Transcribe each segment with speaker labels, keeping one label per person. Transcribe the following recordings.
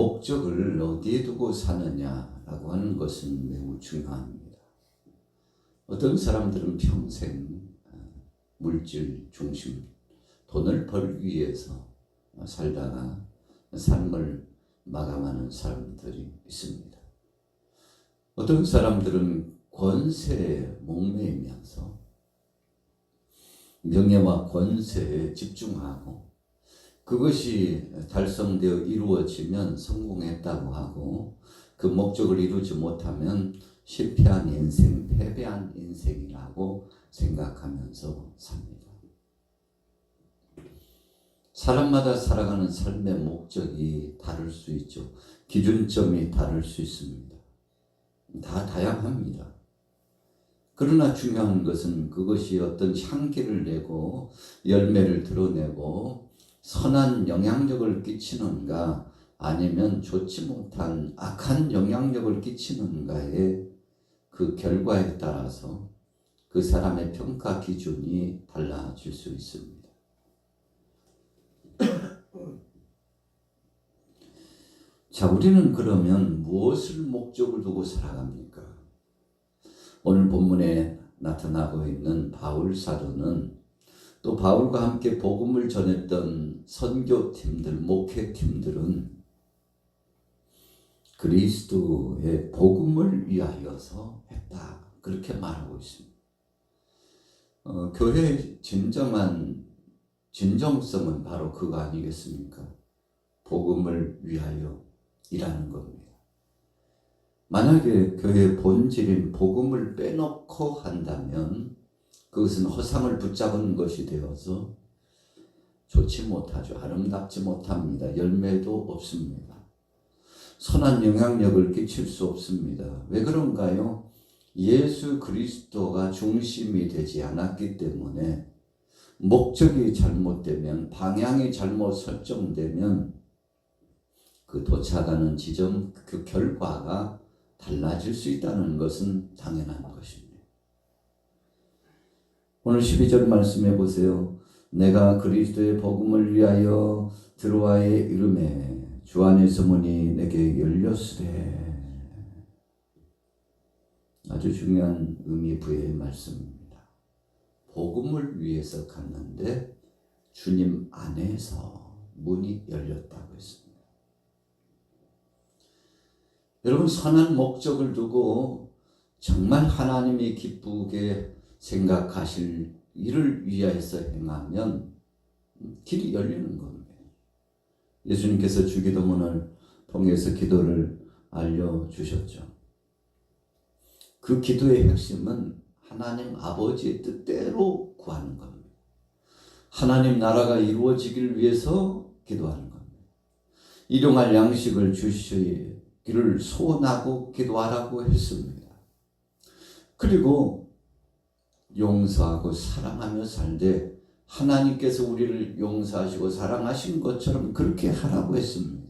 Speaker 1: 목적을 어디에 두고 사느냐라고 하는 것은 매우 중요합니다. 어떤 사람들은 평생 물질 중심, 돈을 벌기 위해서 살다가 삶을 마감하는 사람들이 있습니다. 어떤 사람들은 권세에 목매이면서 명예와 권세에 집중하고 그것이 달성되어 이루어지면 성공했다고 하고 그 목적을 이루지 못하면 실패한 인생, 패배한 인생이라고 생각하면서 삽니다. 사람마다 살아가는 삶의 목적이 다를 수 있죠. 기준점이 다를 수 있습니다. 다 다양합니다. 그러나 중요한 것은 그것이 어떤 향기를 내고 열매를 드러내고 선한 영향력을 끼치는가 아니면 좋지 못한 악한 영향력을 끼치는가의 그 결과에 따라서 그 사람의 평가 기준이 달라질 수 있습니다. 자, 우리는 그러면 무엇을 목적을 두고 살아갑니까? 오늘 본문에 나타나고 있는 바울 사도는 또 바울과 함께 복음을 전했던 선교팀들, 목회팀들은 그리스도의 복음을 위하여서 했다. 그렇게 말하고 있습니다. 교회의 진정한 진정성은 바로 그거 아니겠습니까? 복음을 위하여 일하는 겁니다. 만약에 교회의 본질인 복음을 빼놓고 한다면 그것은 허상을 붙잡은 것이 되어서 좋지 못하죠. 아름답지 못합니다. 열매도 없습니다. 선한 영향력을 끼칠 수 없습니다. 왜 그런가요? 예수 그리스도가 중심이 되지 않았기 때문에 목적이 잘못되면, 방향이 잘못 설정되면 그 도착하는 지점, 그 결과가 달라질 수 있다는 것은 당연한 것입니다. 오늘 12절 말씀해 보세요. 내가 그리스도의 복음을 위하여 드로아에 이르매 주 안에서 문이 내게 열렸으되. 아주 중요한 의미 부여의 말씀입니다. 복음을 위해서 갔는데 주님 안에서 문이 열렸다고 했습니다. 여러분, 선한 목적을 두고 정말 하나님이 기쁘게 생각하실 일을 위해서 행하면 길이 열리는 겁니다. 예수님께서 주기도문을 통해서 기도를 알려주셨죠. 그 기도의 핵심은 하나님 아버지의 뜻대로 구하는 겁니다. 하나님 나라가 이루어지길 위해서 기도하는 겁니다. 일용할 양식을 주시기를 소원하고 기도하라고 했습니다. 그리고 용서하고 사랑하며 살되 하나님께서 우리를 용서하시고 사랑하신 것처럼 그렇게 하라고 했습니다.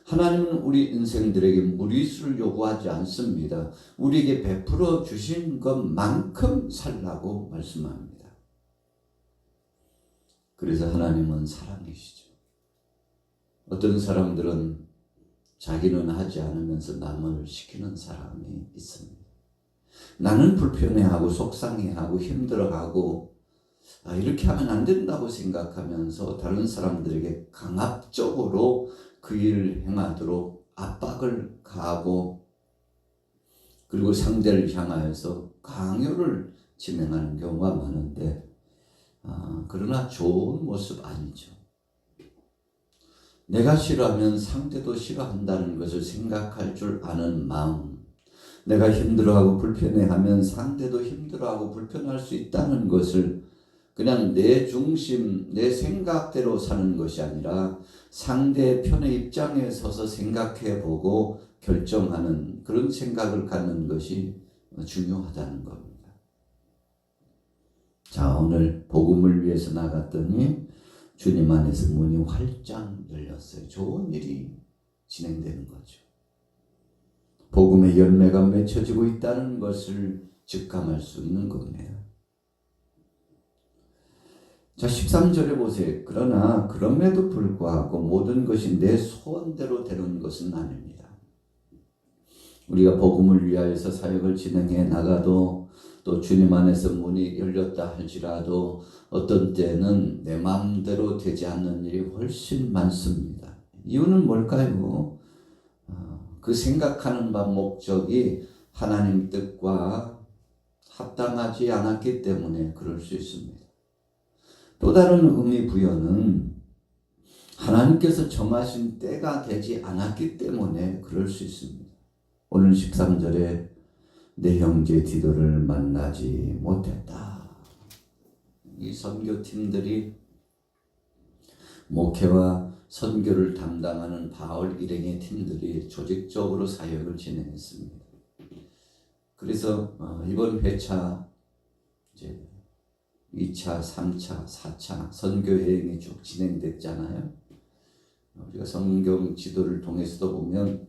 Speaker 1: 하나님은 우리 인생들에게 무리수를 요구하지 않습니다. 우리에게 베풀어 주신 것만큼 살라고 말씀합니다. 그래서 하나님은 사랑이시죠. 어떤 사람들은 자기는 하지 않으면서 남을 시키는 사람이 있습니다. 나는 불편해하고 속상해하고 힘들어하고 이렇게 하면 안 된다고 생각하면서 다른 사람들에게 강압적으로 그 일을 행하도록 압박을 가하고 그리고 상대를 향하여서 강요를 진행하는 경우가 많은데 그러나 좋은 모습 아니죠. 내가 싫어하면 상대도 싫어한다는 것을 생각할 줄 아는 마음, 내가 힘들어하고 불편해하면 상대도 힘들어하고 불편할 수 있다는 것을 그냥 내 중심, 내 생각대로 사는 것이 아니라 상대 편의 입장에 서서 생각해보고 결정하는 그런 생각을 갖는 것이 중요하다는 겁니다. 자, 오늘 복음을 위해서 나갔더니 주님 안에서 문이 활짝 열렸어요. 좋은 일이 진행되는 거죠. 복음의 열매가 맺혀지고 있다는 것을 직감할 수 있는 겁니다. 자, 13절에 보세요. 그러나 그럼에도 불구하고 모든 것이 내 소원대로 되는 것은 아닙니다. 우리가 복음을 위하여서 사역을 진행해 나가도 또 주님 안에서 문이 열렸다 할지라도 어떤 때는 내 마음대로 되지 않는 일이 훨씬 많습니다. 이유는 뭘까요? 그 생각하는 바 목적이 하나님 뜻과 합당하지 않았기 때문에 그럴 수 있습니다. 또 다른 의미 부여는 하나님께서 정하신 때가 되지 않았기 때문에 그럴 수 있습니다. 오늘 13절에 내 형제 디도를 만나지 못했다. 이 선교팀들이 목회와 선교를 담당하는 바울 일행의 팀들이 조직적으로 사역을 진행했습니다. 그래서 이번 회차 이제 2차, 3차, 4차 선교 여행이 쭉 진행됐잖아요. 우리가 성경 지도를 통해서도 보면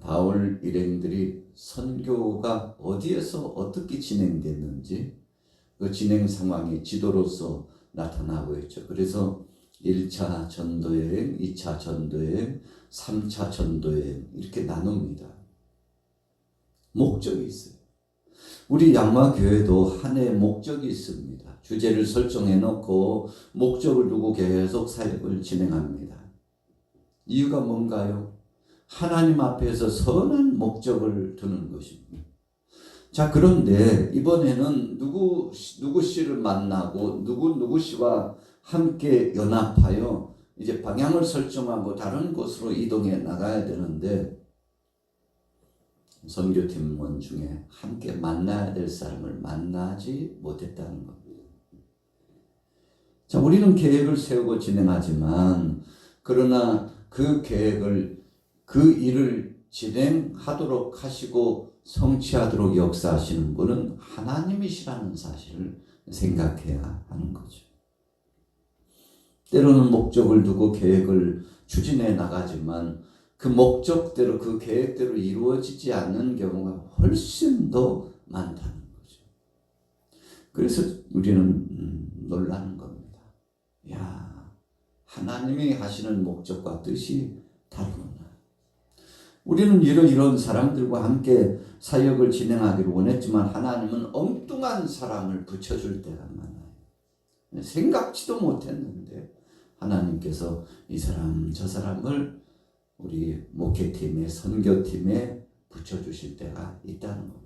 Speaker 1: 바울 일행들이 선교가 어디에서 어떻게 진행됐는지 그 진행 상황이 지도로서 나타나고 있죠. 그래서 1차 전도여행, 2차 전도여행, 3차 전도여행 이렇게 나눕니다. 목적이 있어요. 우리 양마교회도 한 해의 목적이 있습니다. 주제를 설정해 놓고 목적을 두고 계속 사역을 진행합니다. 이유가 뭔가요? 하나님 앞에서 선한 목적을 두는 것입니다. 자, 그런데 이번에는 누구 씨를 만나고 누구 씨와 함께 연합하여 이제 방향을 설정하고 다른 곳으로 이동해 나가야 되는데 선교팀원 중에 함께 만나야 될 사람을 만나지 못했다는 겁니다. 자, 우리는 계획을 세우고 진행하지만 그러나 그 계획을 그 일을 진행하도록 하시고 성취하도록 역사하시는 분은 하나님이시라는 사실을 생각해야 하는 거죠. 때로는 목적을 두고 계획을 추진해 나가지만 그 목적대로 그 계획대로 이루어지지 않는 경우가 훨씬 더 많다는 거죠. 그래서 우리는 놀라는 겁니다. 야, 하나님이 하시는 목적과 뜻이 다르구나. 우리는 이런 사람들과 함께 사역을 진행하기를 원했지만 하나님은 엉뚱한 사람을 붙여줄 때가 많아요. 생각지도 못했는데 하나님께서 이 사람 저 사람을 우리 목회팀에 선교팀에 붙여주실 때가 있다는 겁니다.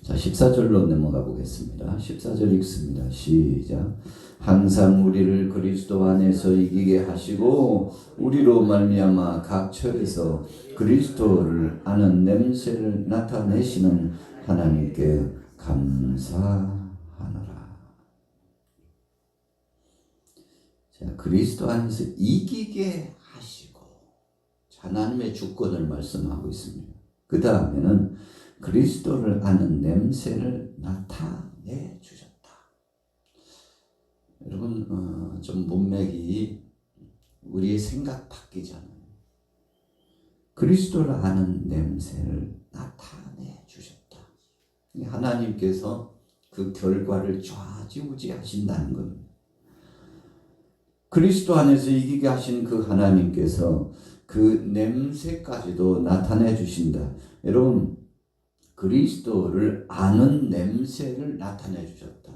Speaker 1: 자, 14절로 넘어가 보겠습니다. 14절 읽습니다. 시작. 항상 우리를 그리스도 안에서 이기게 하시고 우리로 말미암아 각 처에서 그리스도를 아는 냄새를 나타내시는 하나님께 감사하노라. 자, 그리스도 안에서 이기게 하시고 하나님의 주권을 말씀하고 있습니다. 그 다음에는 그리스도를 아는 냄새를 나타내 주셨다. 여러분 좀 문맥이 우리의 생각 바뀌잖아요. 그리스도를 아는 냄새를 나타내 주셨다. 하나님께서 그 결과를 좌지우지 하신다는 겁니다. 그리스도 안에서 이기게 하신 그 하나님께서 그 냄새까지도 나타내 주신다. 여러분 그리스도를 아는 냄새를 나타내 주셨다.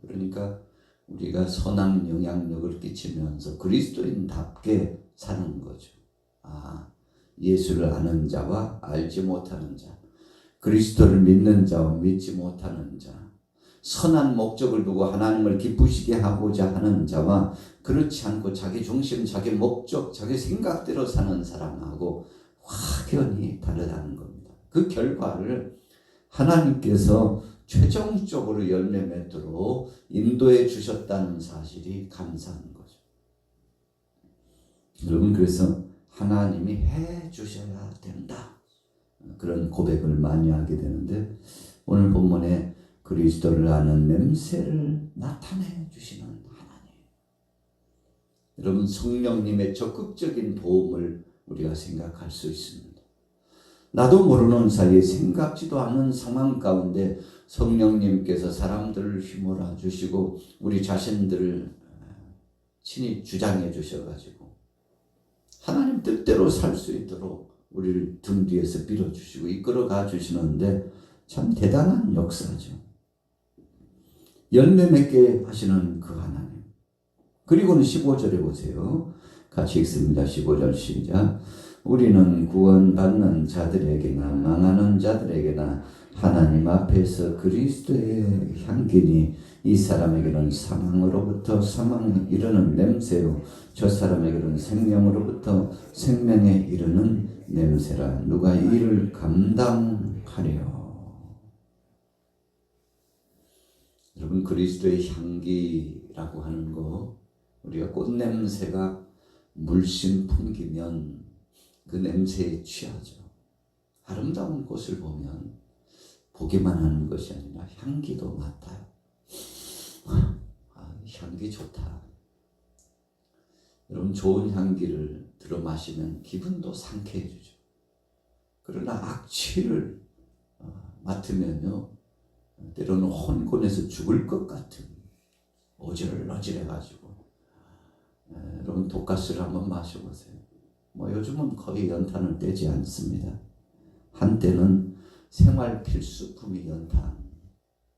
Speaker 1: 그러니까 우리가 선한 영향력을 끼치면서 그리스도인답게 사는 거죠. 예수를 아는 자와 알지 못하는 자, 그리스도를 믿는 자와 믿지 못하는 자, 선한 목적을 두고 하나님을 기쁘시게 하고자 하는 자와 그렇지 않고 자기 중심, 자기 목적, 자기 생각대로 사는 사람하고 확연히 다르다는 겁니다. 그 결과를 하나님께서 최종적으로 열매 맺도록 인도해 주셨다는 사실이 감사한 거죠. 여러분 그래서 하나님이 해 주셔야 된다. 그런 고백을 많이 하게 되는데 오늘 본문에 그리스도를 아는 냄새를 나타내 주시는 하나님. 여러분 성령님의 적극적인 도움을 우리가 생각할 수 있습니다. 나도 모르는 사이에 생각지도 않은 상황 가운데 성령님께서 사람들을 휘몰아 주시고 우리 자신들을 친히 주장해 주셔가지고 하나님 뜻대로 살 수 있도록 우리를 등 뒤에서 밀어주시고 이끌어가 주시는데 참 대단한 역사죠. 열매 맺게 하시는 그 하나님. 그리고는 15절에 보세요. 같이 읽습니다. 15절 시작. 우리는 구원받는 자들에게나 망하는 자들에게나 하나님 앞에서 그리스도의 향기니 이 사람에게는 사망으로부터 사망에 이르는 냄새요 저 사람에게는 생명으로부터 생명에 이르는 냄새라. 누가 이를 감당하려. 여러분, 그리스도의 향기라고 하는 거, 우리가 꽃냄새가 물씬 풍기면 그 냄새에 취하죠. 아름다운 꽃을 보면 보기만 하는 것이 아니라 향기도 맡아요. 향기 좋다. 여러분, 좋은 향기를 들어 마시면 기분도 상쾌해지죠. 그러나 악취를 맡으면요, 때로는 혼곤해서 죽을 것 같은 어질어질해가지고, 여러분 독가스를 한번 마셔보세요. 요즘은 거의 연탄을 떼지 않습니다. 한때는 생활 필수품이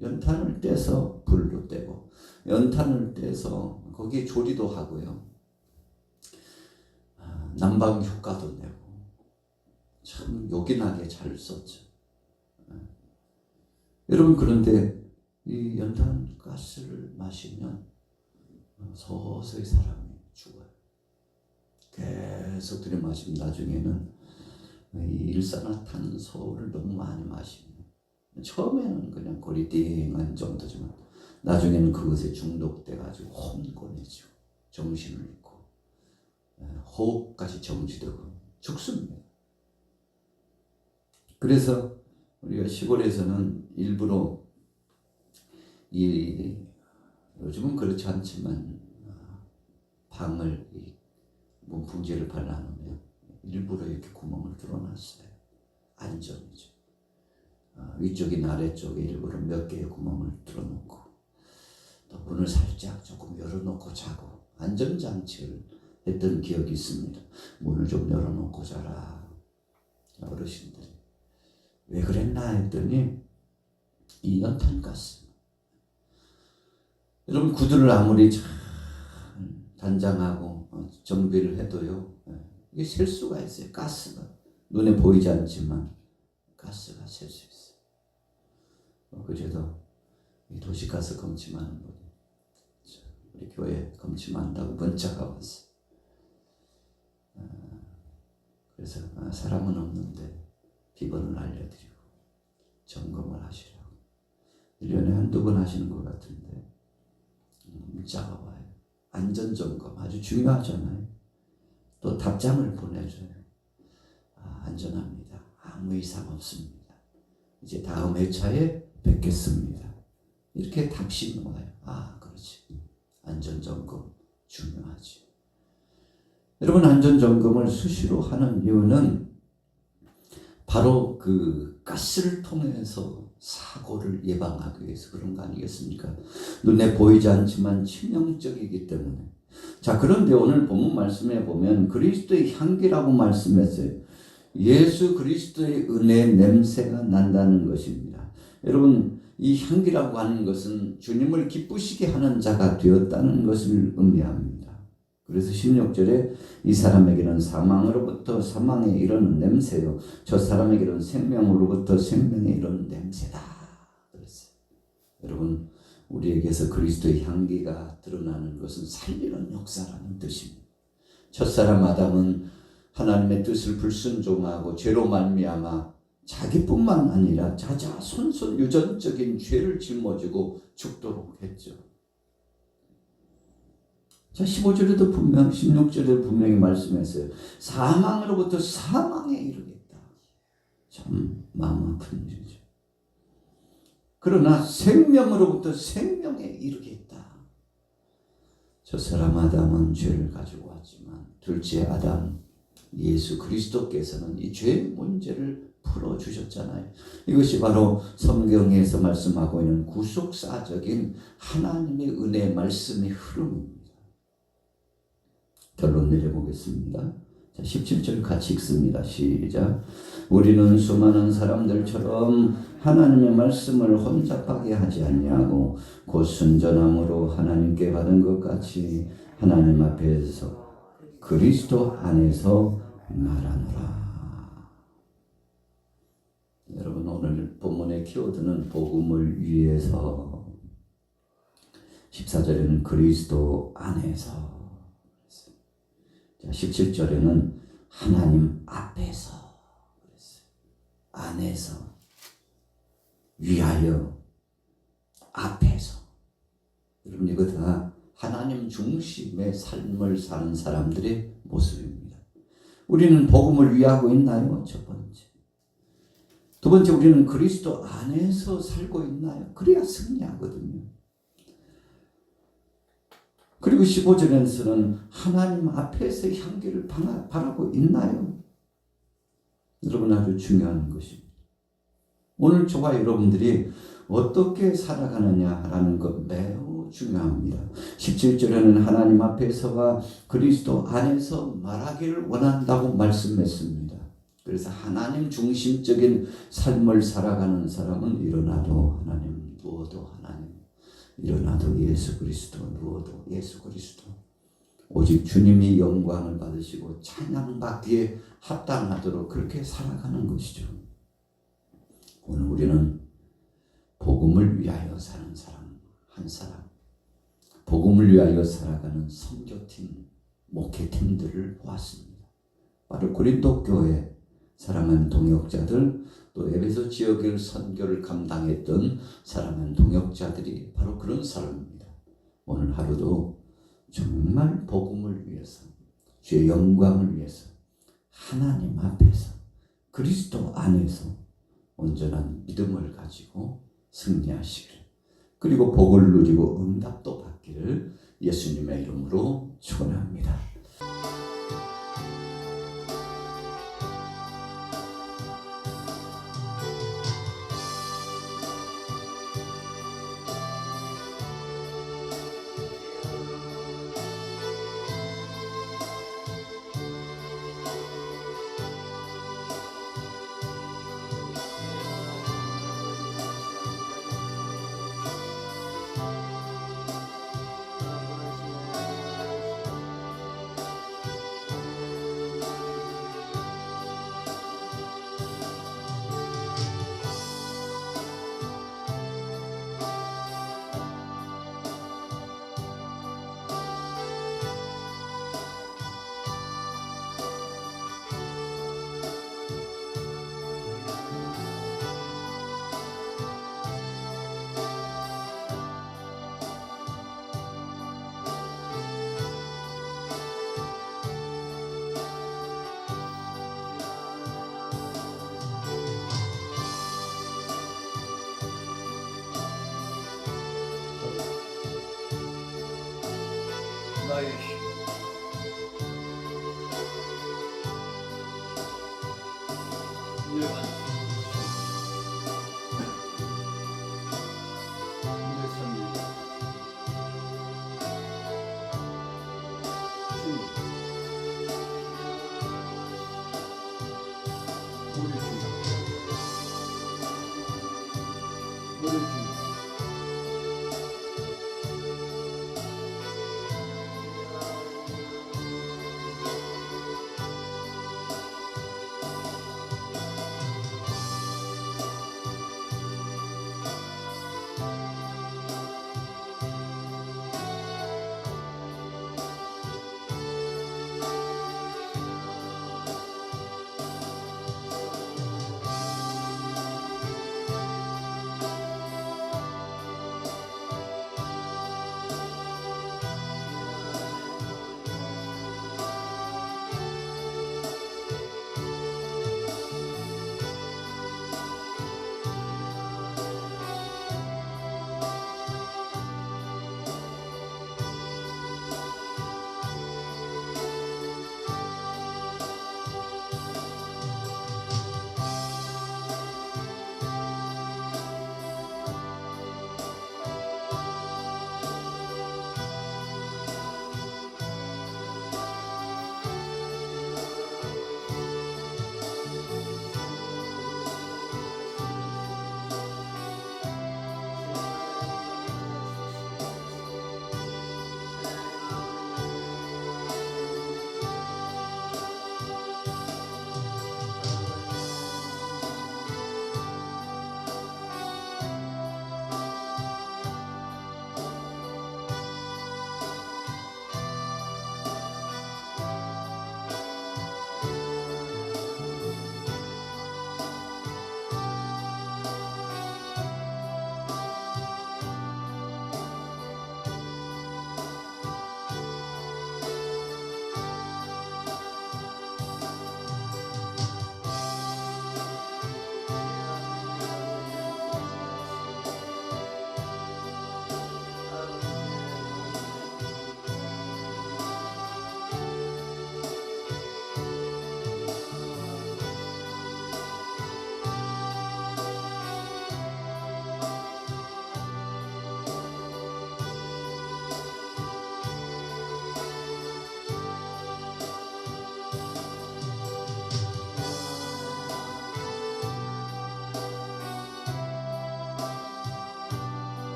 Speaker 1: 연탄을 떼서 불로 떼고 연탄을 떼서 거기에 조리도 하고요, 난방 효과도 내고 참 요긴하게 잘 썼죠. 여러분, 그런데 이 연탄 가스를 마시면 서서히 사람이 죽어요. 계속 들이마시면 나중에는 이 일산화탄소를 너무 많이 마시면 처음에는 그냥 고리띵한 정도지만 나중에는 그것에 중독돼가지고 혼곤해지고 정신을 잃고 호흡까지 정지되고 죽습니다. 그래서 우리가 시골에서는 일부러 요즘은 그렇지 않지만 방을 문풍지를 발라놓으면 일부러 이렇게 구멍을 뚫어놨어요. 안전이죠. 위쪽이나 아래쪽에 일부러 몇 개의 구멍을 뚫어놓고 또 문을 살짝 조금 열어놓고 자고 안전장치를 했던 기억이 있습니다. 문을 좀 열어놓고 자라. 어르신들이 왜 그랬나 했더니 이 연탄가스. 여러분, 구두를 아무리 잘 단장하고 정비를 해도요, 이게 셀 수가 있어요. 가스가 눈에 보이지 않지만 가스가 셀 수 있어요. 그제도 이 도시가스 검침하는 분이 우리 교회 검침한다고 문자가 왔어요. 그래서 사람은 없는데 비번을 알려드리고 점검을 하시라고. 1년에 한두 번 하시는 것 같은데 문자가 와요. 안전점검 아주 중요하잖아요. 또 답장을 보내줘요. 안전합니다. 아무 이상 없습니다. 이제 다음 회차에 뵙겠습니다. 이렇게 답신이 와요. 그렇지. 안전점검 중요하지. 여러분, 안전점검을 수시로 하는 이유는 바로 그 가스를 통해서 사고를 예방하기 위해서 그런 거 아니겠습니까? 눈에 보이지 않지만 치명적이기 때문에. 자, 그런데 오늘 본문 말씀에 보면 그리스도의 향기라고 말씀했어요. 예수 그리스도의 은혜의 냄새가 난다는 것입니다. 여러분, 이 향기라고 하는 것은 주님을 기쁘시게 하는 자가 되었다는 것을 의미합니다. 그래서 16절에 이 사람에게는 사망으로부터 사망에 이르는 냄새요 저 사람에게는 생명으로부터 생명에 이르는 냄새다 그랬어요. 여러분, 우리에게서 그리스도의 향기가 드러나는 것은 살리는 역사라는 뜻입니다. 첫사람 아담은 하나님의 뜻을 불순종하고 죄로 말미암아 자기뿐만 아니라 자자손손 유전적인 죄를 짊어지고 죽도록 했죠. 자, 15절에도 16절에도 분명히 말씀했어요. 사망으로부터 사망에 이르겠다. 참 마음 아픈 일이죠. 그러나 생명으로부터 생명에 이르겠다. 저 사람 아담은 죄를 가지고 왔지만 둘째 아담 예수 그리스도께서는 이 죄의 문제를 풀어주셨잖아요. 이것이 바로 성경에서 말씀하고 있는 구속사적인 하나님의 은혜의 말씀의 흐름입니다. 결론 내려보겠습니다. 자, 17절 같이 읽습니다. 시작. 우리는 수많은 사람들처럼 하나님의 말씀을 혼잡하게 하지 아니하고 곧 순전함으로 하나님께 받은 것 같이 하나님 앞에서 그리스도 안에서 말하노라. 여러분, 오늘 본문의 키워드는 복음을 위해서, 14절에는 그리스도 안에서, 17절에는 하나님 앞에서, 안에서, 위하여, 앞에서. 여러분, 이거 다 하나님 중심의 삶을 사는 사람들의 모습입니다. 우리는 복음을 위하고 있나요? 첫 번째. 두 번째, 우리는 그리스도 안에서 살고 있나요? 그래야 승리하거든요. 그리고 15절에서는 하나님 앞에서 향기를 바라고 있나요? 여러분, 아주 중요한 것입니다. 오늘 저와 여러분들이 어떻게 살아가느냐라는 것 매우 중요합니다. 17절에는 하나님 앞에서와 그리스도 안에서 말하기를 원한다고 말씀했습니다. 그래서 하나님 중심적인 삶을 살아가는 사람은 일어나도 하나님, 누워도 하나님, 일어나도 예수 그리스도, 누워도 예수 그리스도. 오직 주님이 영광을 받으시고 찬양받기에 합당하도록 그렇게 살아가는 것이죠. 오늘 우리는 복음을 위하여 사는 사람, 한 사람, 복음을 위하여 살아가는 선교팀, 목회팀들을 보았습니다. 바로 고린도 교회 사랑하는 동역자들, 또 에베소 지역의 선교를 감당했던 사랑하는 동역자들이 바로 그런 사람입니다. 오늘 하루도 정말 복음을 위해서, 주의 영광을 위해서 하나님 앞에서 그리스도 안에서 온전한 믿음을 가지고 승리하시기를, 그리고 복을 누리고 응답도 받기를 예수님의 이름으로 축원합니다.
Speaker 2: 나의